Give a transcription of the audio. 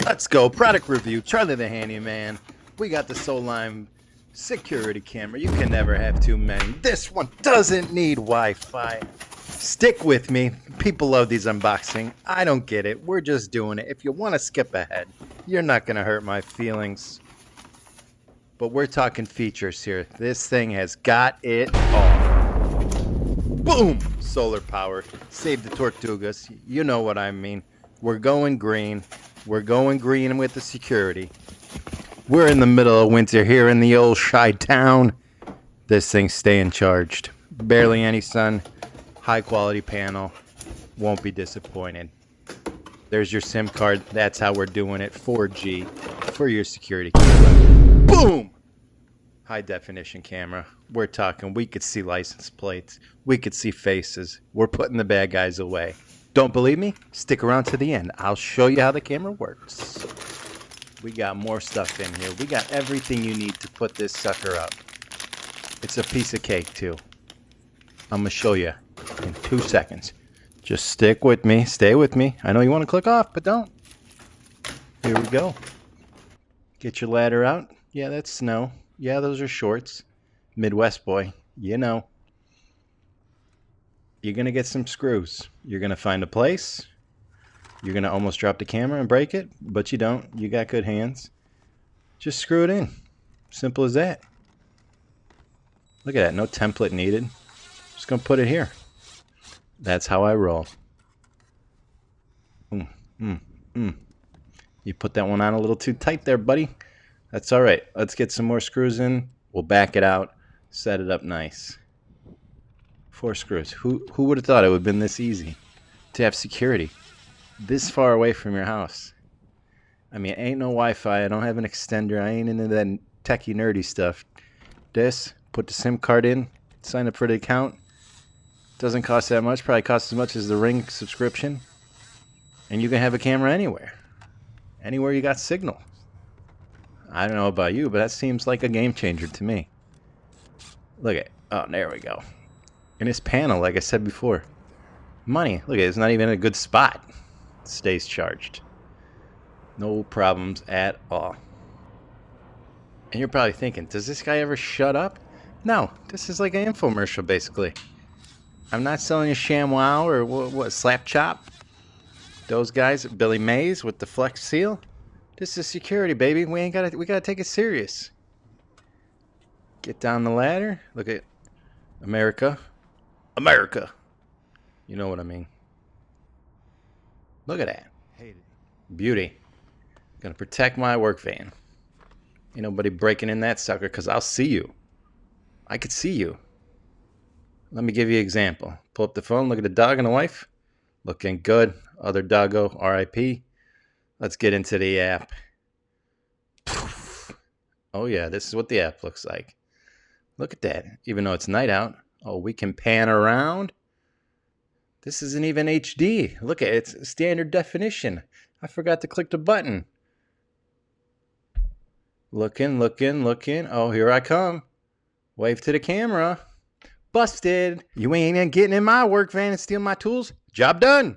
Let's go. Product review. Charlie the Handyman. We got the Soliom security camera. You can never have too many. This one doesn't need Wi-Fi. Stick with me. People love these unboxing. I don't get it. We're just doing it. If you want to skip ahead, you're not going to hurt my feelings. But we're talking features here. This thing has got it all. Boom! Solar power. Save the Tortugas. You know what I mean. We're going green. We're going green with the security. We're in the middle of winter here in the old Chi-town. This thing's staying charged. Barely any sun. High quality panel. Won't be disappointed. There's your SIM card. That's how we're doing it. 4G for your security camera. Boom! High definition camera. We're talking, we could see license plates. We could see faces. We're putting the bad guys away. Don't believe me? Stick around to the end. I'll show you how the camera works. We got more stuff in here. We got everything you need to put this sucker up. It's a piece of cake too. I'm going to show you in 2 seconds. Just stick with me. Stay with me. I know you want to click off, but don't. Here we go. Get your ladder out. Yeah, that's snow. Yeah, those are shorts. Midwest boy. You know. You're going to get some screws. You're going to find a place. You're going to almost drop the camera and break it, but you don't. You got good hands. Just screw it in. Simple as that. Look at that. No template needed. Just going to put it here. That's how I roll. You put that one on a little too tight there, buddy. That's all right. Let's get some more screws in. We'll back it out. Set it up nice. 4 screws. Who would have thought it would have been this easy to have security this far away from your house? I mean, ain't no Wi-Fi. I don't have an extender. I ain't into that techie nerdy stuff. This, put the SIM card in, sign up for the account. Doesn't cost that much. Probably costs as much as the Ring subscription. And you can have a camera anywhere. Anywhere you got signal. I don't know about you, but that seems like a game changer to me. Look at, oh, there we go. And this panel, like I said before, money. Look at it, it's not even in a good spot. It stays charged. No problems at all. And you're probably thinking, does this guy ever shut up? No, this is like an infomercial, basically. I'm not selling you ShamWow or what Slap Chop. Those guys, Billy Mays with the Flex Seal. This is security, baby. We gotta take it serious. Get down the ladder. Look at America. America. You know what I mean. Look at that. Beauty. Gonna protect my work van. Ain't nobody breaking in that sucker because I'll see you. I could see you. Let me give you an example. Pull up the phone. Look at the dog and the wife. Looking good. Other doggo. R.I.P. Let's get into the app. Oh yeah, this is what the app looks like. Look at that. Even though it's night out. Oh, we can pan around. This isn't even HD. Look at it. It's standard definition. I forgot to click the button. Looking, looking, looking. Oh, here I come. Wave to the camera. Busted. You ain't getting in my work van and stealing my tools. Job done.